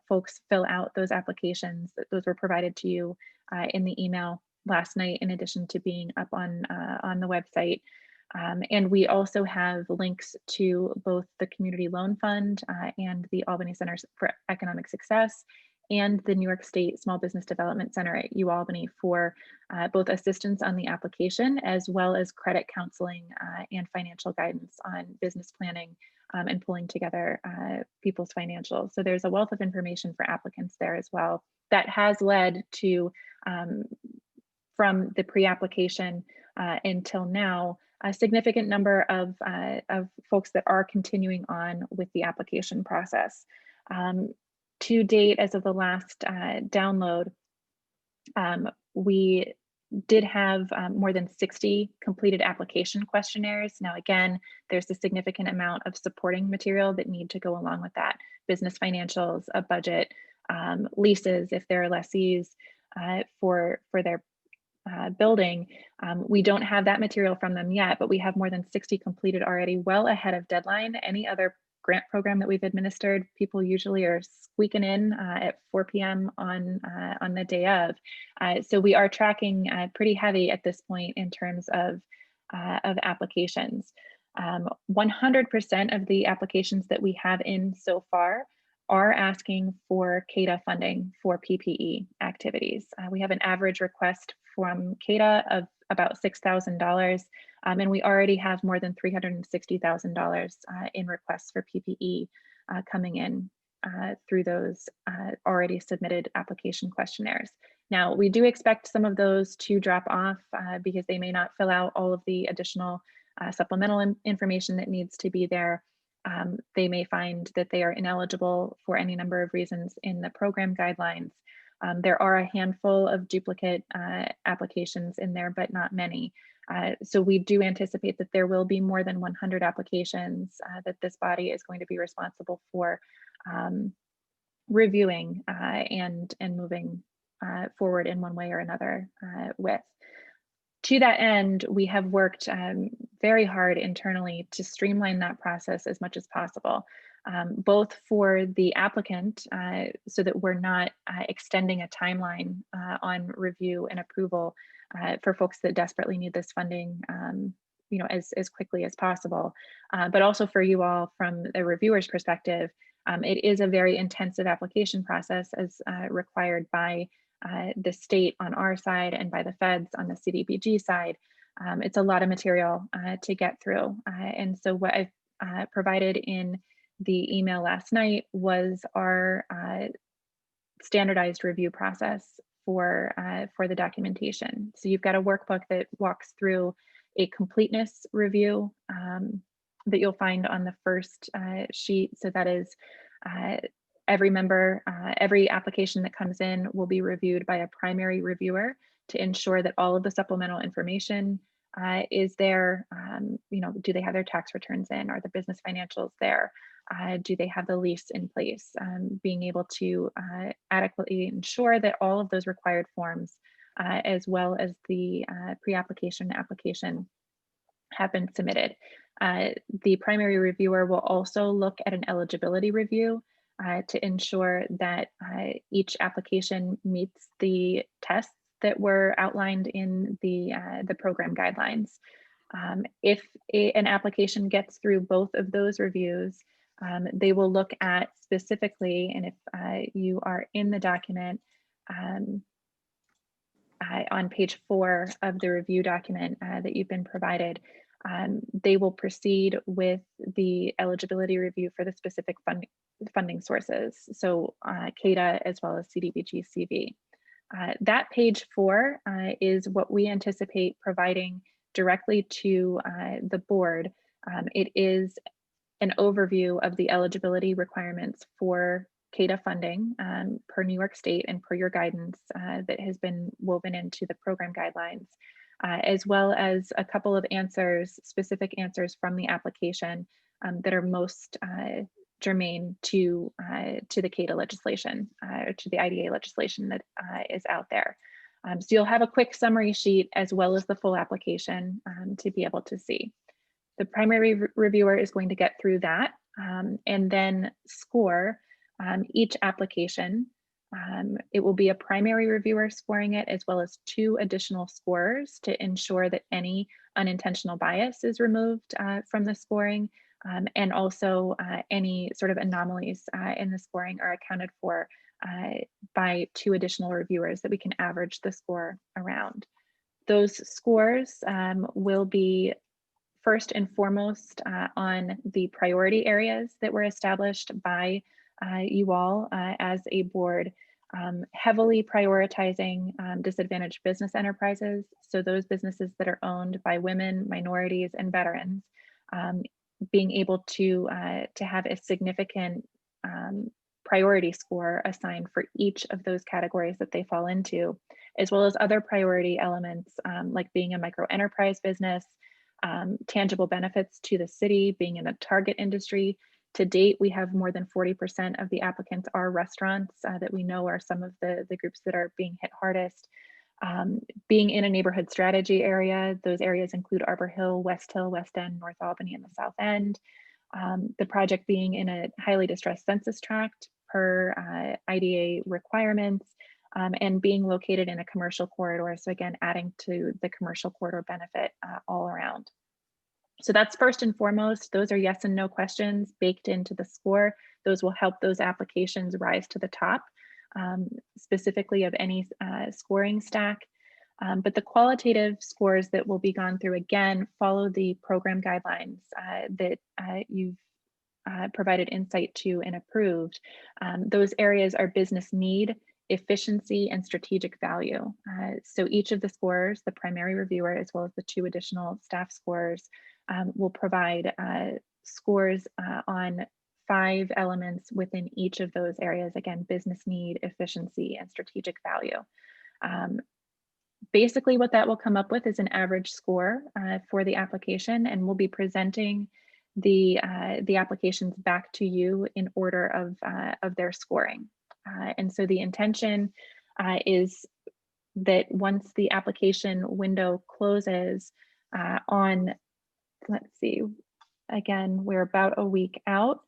folks fill out those applications. Those were provided to you in the email last night, in addition to being up on the website. And we also have links to both the Community Loan Fund and the Albany Centers for Economic Success and the New York State Small Business Development Center at UAlbany for both assistance on the application, as well as credit counseling and financial guidance on business planning and pulling together people's financials. So there's a wealth of information for applicants there as well. that has led to, from the pre-application until now, a significant number of folks that are continuing on with the application process. To date, as of the last download, we did have more than 60 completed application questionnaires. Now, again, there's a significant amount of supporting material that need to go along with that. Business financials, a budget, leases, if there are lessees for their building. We don't have that material from them yet, but we have more than 60 completed already, well ahead of deadline. Any other grant program that we've administered, people usually are squeaking in at 4 p.m. on the day of. So we are tracking pretty heavy at this point in terms of applications. 100% of the applications that we have in so far are asking for CADA funding for PPE activities. We have an average request from CADA of about $6,000, and we already have more than $360,000 in requests for PPE coming in through those already submitted application questionnaires. Now, we do expect some of those to drop off because they may not fill out all of the additional supplemental information that needs to be there. They may find that they are ineligible for any number of reasons in the program guidelines. There are a handful of duplicate applications in there, but not many. So we do anticipate that there will be more than 100 applications that this body is going to be responsible for reviewing and moving forward in one way or another with. To that end, we have worked very hard internally to streamline that process as much as possible, both for the applicant so that we're not extending a timeline on review and approval for folks that desperately need this funding as quickly as possible, but also for you all from the reviewer's perspective. It is a very intensive application process as required by the state on our side and by the feds on the CDBG side. It's a lot of material to get through. And so what I've provided in the email last night was our standardized review process for the documentation. So you've got a workbook that walks through a completeness review that you'll find on the first sheet. So that is every member, every application that comes in will be reviewed by a primary reviewer to ensure that all of the supplemental information is there. Do they have their tax returns in? Are the business financials there? Do they have the lease in place? Being able to adequately ensure that all of those required forms, as well as the pre-application application, have been submitted. The primary reviewer will also look at an eligibility review to ensure that each application meets the tests that were outlined in the program guidelines. If an application gets through both of those reviews, they will look at specifically, and if you are in the document, on page 4 of the review document that you've been provided, they will proceed with the eligibility review for the specific funding sources. So CADA as well as CDBG CV. That page 4 is what we anticipate providing directly to the board. It is an overview of the eligibility requirements for CADA funding per New York State and per your guidance that has been woven into the program guidelines, as well as a couple of answers, specific answers from the application that are most germane to the CADA legislation, or to the IDA legislation that is out there. So you'll have a quick summary sheet as well as the full application to be able to see. The primary reviewer is going to get through that and then score each application. It will be a primary reviewer scoring it, as well as 2 additional scorers to ensure that any unintentional bias is removed from the scoring, and also any sort of anomalies in the scoring are accounted for by 2 additional reviewers that we can average the score around. Those scores will be first and foremost on the priority areas that were established by you all as a board heavily prioritizing disadvantaged business enterprises. So those businesses that are owned by women, minorities, and veterans, being able to have a significant priority score assigned for each of those categories that they fall into, as well as other priority elements like being a micro enterprise business, tangible benefits to the city, being in a target industry. To date, we have more than 40% of the applicants are restaurants that we know are some of the groups that are being hit hardest. Being in a neighborhood strategy area, those areas include Arbor Hill, West Hill, West End, North Albany, and the South End. The project being in a highly distressed census tract per IDA requirements, and being located in a commercial corridor. So again, adding to the commercial corridor benefit all around. So that's first and foremost. Those are yes and no questions baked into the score. Those will help those applications rise to the top, specifically of any scoring stack. But the qualitative scores that will be gone through, again, follow the program guidelines that you've provided insight to and approved. Those areas are business need, efficiency, and strategic value. So each of the scores, the primary reviewer, as well as the 2 additional staff scores, will provide scores on 5 elements within each of those areas. Again, business need, efficiency, and strategic value. Basically, what that will come up with is an average score for the application, and we'll be presenting the applications back to you in order of their scoring. And so the intention is that once the application window closes on, let's see, again, we're about a week out.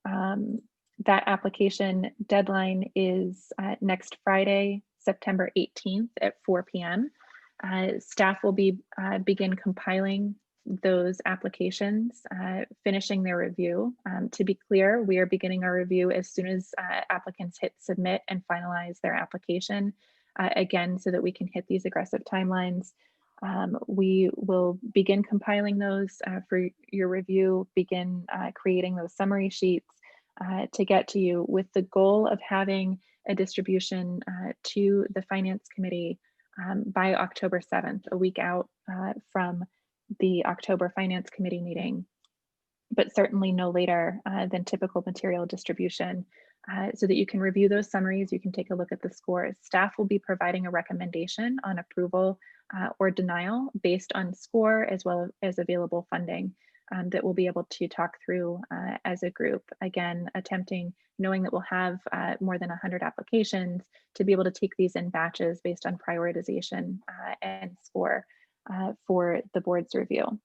That application deadline is next Friday, September 18th at 4 p.m. Staff will begin compiling those applications, finishing their review. To be clear, we are beginning our review as soon as applicants hit submit and finalize their application, again, so that we can hit these aggressive timelines. We will begin compiling those for your review, begin creating those summary sheets to get to you with the goal of having a distribution to the Finance Committee by October 7th, a week out from the October Finance Committee meeting, but certainly no later than typical material distribution, so that you can review those summaries, you can take a look at the scores. Staff will be providing a recommendation on approval or denial based on score as well as available funding that we'll be able to talk through as a group. Again, knowing that we'll have more than 100 applications, to be able to take these in batches based on prioritization and score for the board's review.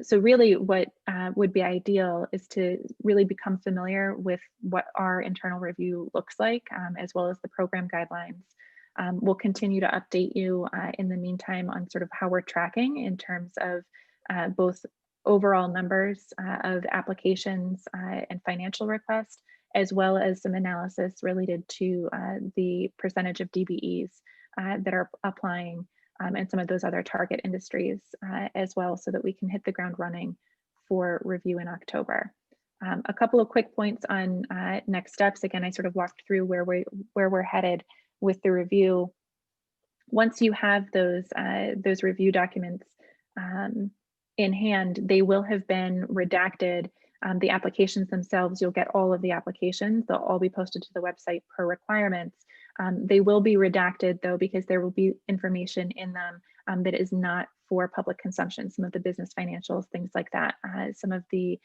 So really what would be ideal is to really become familiar with what our internal review looks like, as well as the program guidelines. We'll continue to update you in the meantime on sort of how we're tracking in terms of both overall numbers of applications and financial requests, as well as some analysis related to the percentage of DBEs that are applying and some of those other target industries as well, so that we can hit the ground running for review in October. A couple of quick points on next steps. Again, I sort of walked through where we're headed with the review. Once you have those review documents in hand, they will have been redacted. The applications themselves, you'll get all of the applications. They'll all be posted to the website per requirements. They will be redacted though, because there will be information in them that is not for public consumption. Some of the business financials, things like that. Some of the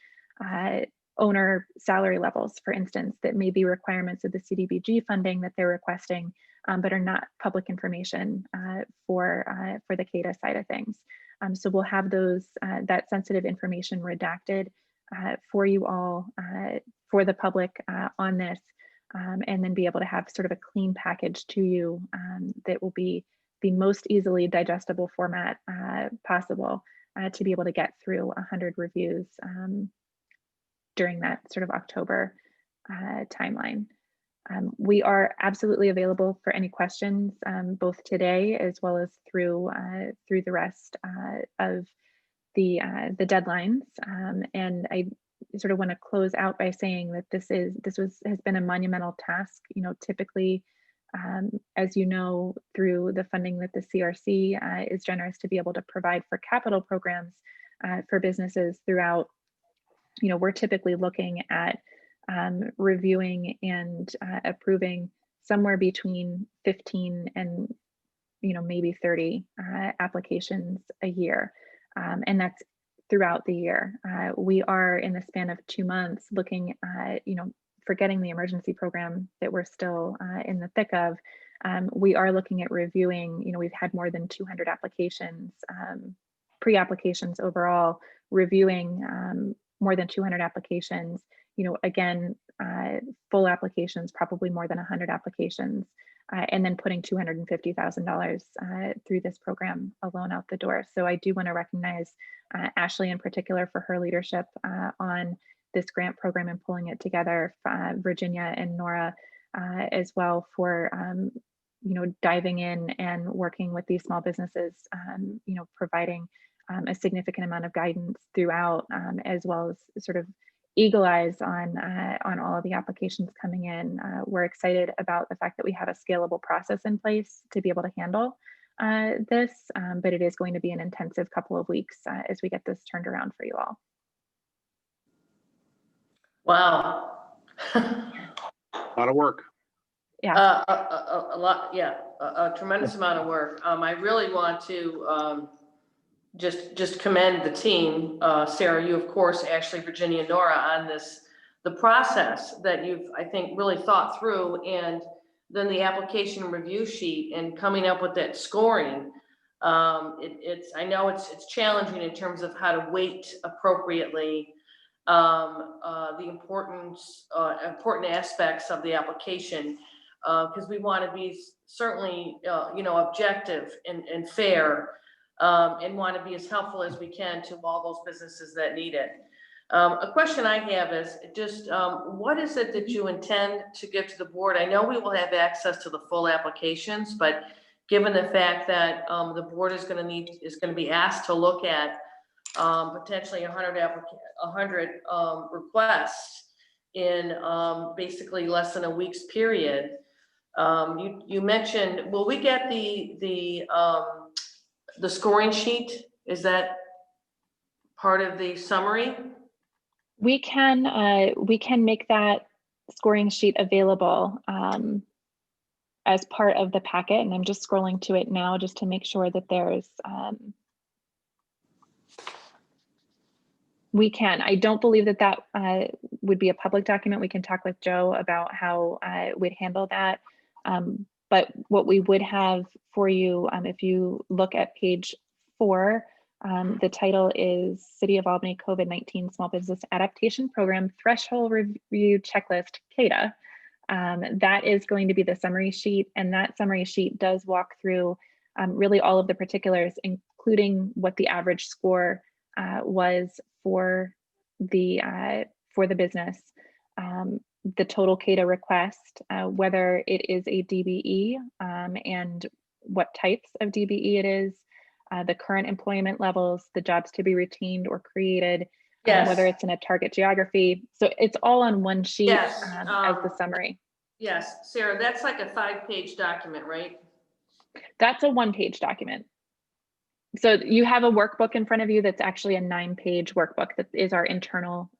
owner salary levels, for instance, that may be requirements of the CDBG funding that they're requesting, but are not public information for the CADA side of things. So we'll have that sensitive information redacted for you all, for the public on this, and then be able to have sort of a clean package to you that will be the most easily digestible format possible to be able to get through 100 reviews during that sort of October timeline. We are absolutely available for any questions, both today as well as through the rest of the deadlines. And I sort of want to close out by saying that this has been a monumental task. You know, typically As you know, through the funding that the CRC is generous to be able to provide for capital programs for businesses throughout, we're typically looking at reviewing and approving somewhere between 15 and maybe 30 applications a year, and that's throughout the year. We are in the span of 2 months looking at, forgetting the emergency program that we're still in the thick of. We are looking at reviewing, we've had more than 200 applications, pre-applications overall, reviewing more than 200 applications, again, full applications, probably more than 100 applications, and then putting $250,000 through this program alone out the door. So I do want to recognize Ashley in particular for her leadership on this grant program and pulling it together, Virginia and Nora as well for diving in and working with these small businesses, providing a significant amount of guidance throughout, as well as sort of eagle eyes on all of the applications coming in. We're excited about the fact that we have a scalable process in place to be able to handle this, but it is going to be an intensive couple of weeks as we get this turned around for you all. Wow. A lot of work. Yeah. A lot, yeah, a tremendous amount of work. I really want to just commend the team, Sarah, you of course, Ashley, Virginia, Nora, on the process that you've, I think, really thought through, and then the application review sheet and coming up with that scoring. I know it's challenging in terms of how to weight appropriately the important aspects of the application, because we want to be certainly objective and fair, and want to be as helpful as we can to all those businesses that need it. A question I have is just what is it that you intend to give to the board? I know we will have access to the full applications, but given the fact that the board is going to be asked to look at potentially 100 requests in basically less than a week's period. You mentioned, will we get the scoring sheet? Is that part of the summary? We can make that scoring sheet available as part of the packet, and I'm just scrolling to it now just to make sure that there's we can. I don't believe that would be a public document. We can talk with Joe about how we'd handle that. But what we would have for you, if you look at page 4, the title is City of Albany COVID-19 Small Business Adaptation Program Threshold Review Checklist, CADA. That is going to be the summary sheet, and that summary sheet does walk through really all of the particulars, including what the average score was for the business, the total CADA request, whether it is a DBE and what types of DBE it is, the current employment levels, the jobs to be retained or created, yes. Whether it's in a target geography. So it's all on one sheet, yes. as the summary. Yes, Sarah, that's like a 5-page document, right? That's a 1-page document. So you have a workbook in front of you that's actually a 9-page workbook that is our internal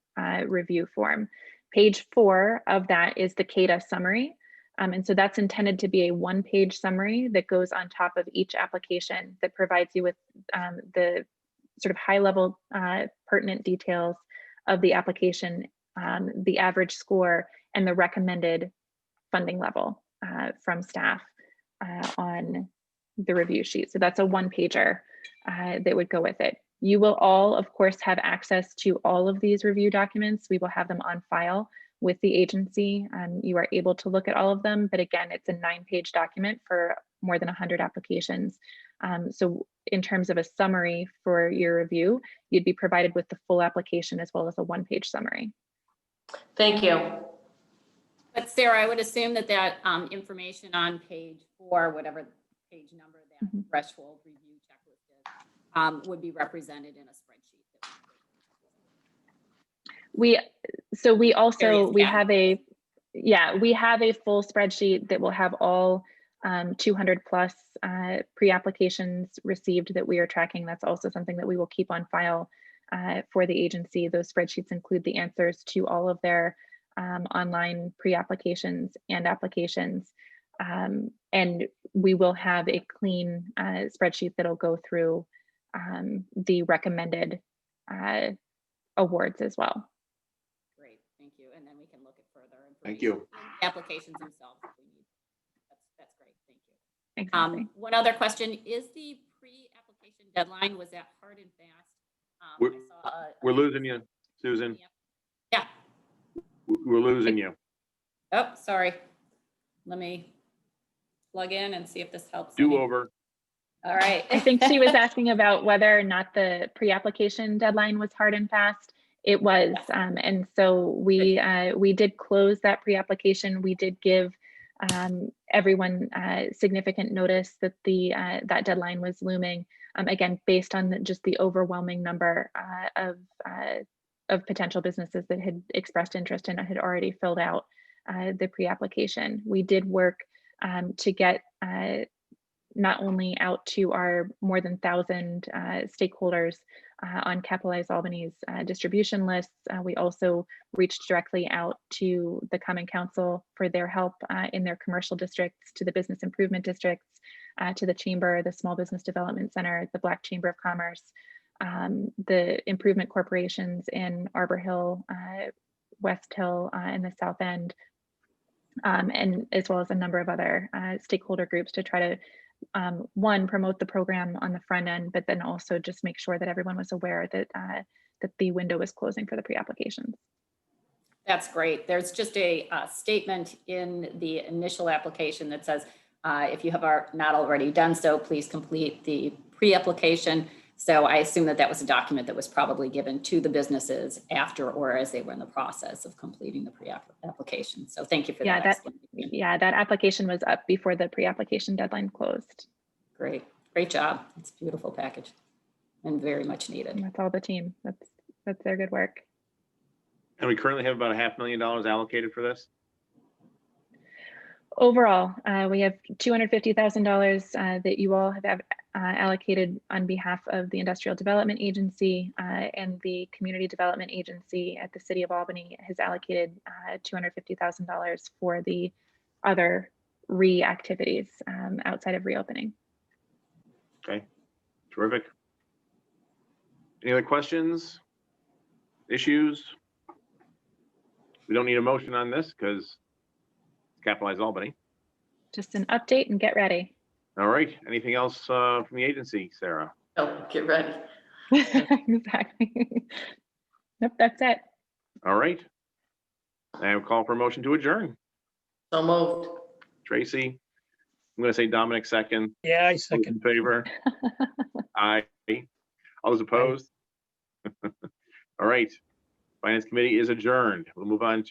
review form. Page 4 of that is the CADA summary. And so that's intended to be a 1-page summary that goes on top of each application that provides you with the sort of high-level pertinent details of the application, the average score, and the recommended funding level from staff on the review sheet. So that's a 1-pager that would go with it. You will all, of course, have access to all of these review documents. We will have them on file with the agency. You are able to look at all of them, but again, it's a 9-page document for more than 100 applications. So in terms of a summary for your review, you'd be provided with the full application as well as a 1-page summary. Thank you. But Sarah, I would assume that information on page 4, whatever page number that threshold review checklist is, would be represented in a spreadsheet. We have a Yeah, we have a full spreadsheet that will have all 200 plus pre-applications received that we are tracking. That's also something that we will keep on file for the agency. Those spreadsheets include the answers to all of their online pre-applications and applications. And we will have a clean spreadsheet that'll go through the recommended awards as well. Great, thank you. And then we can look at further Thank you. information in the applications themselves if we need. That's great, thank you. Exactly. One other question, is the pre-application deadline, was that hard and fast? I saw We're losing you, Susan. Yeah, We're losing you. oh, sorry. Let me plug in and see if this helps. any. Do over. All right. I think she was asking about whether or not the pre-application deadline was hard and fast. It was, and so we did close that pre-application. We did give everyone significant notice that that deadline was looming. Again, based on just the overwhelming number of potential businesses that had expressed interest and had already filled out the pre-application. We did work to get not only out to our more than 1,000 stakeholders on Capitalize Albany's distribution lists, we also reached directly out to the Common Council for their help in their commercial districts, to the business improvement districts, to the Chamber, the Small Business Development Center, the Black Chamber of Commerce, the improvement corporations in Arbor Hill, West Hill, and the South End, and as well as a number of other stakeholder groups to try to one, promote the program on the front end, but then also just make sure that everyone was aware that that the window was closing for the pre-applications. That's great. There's just a statement in the initial application that says, if you have not already done so, please complete the pre-application. So I assume that that was a document that was probably given to the businesses after or as they were in the process of completing the pre-application. So thank you for that. That application was up before the pre-application deadline closed. Great, great job. It's a beautiful package and very much needed. And that's all the team. That's their good work. And we currently have about $500,000 allocated for this. Overall, we have $250,000 that you all have allocated on behalf of the Industrial Development Agency, and the Community Development Agency at the City of Albany has allocated $250,000 for the other activities outside of reopening. Okay, terrific. Any other questions, issues? We don't need a motion on this because Capitalize Albany. Just an update and get ready. All right. Anything else from the agency, Sarah? Oh, get ready. Exactly. Nope, that's it. All right. I will call for a motion to adjourn. So moved. Tracy, I'm going to say Dominic second. Yeah, I Those second. in favor? Aye. All those opposed? All right. Finance Committee is adjourned. We'll move on to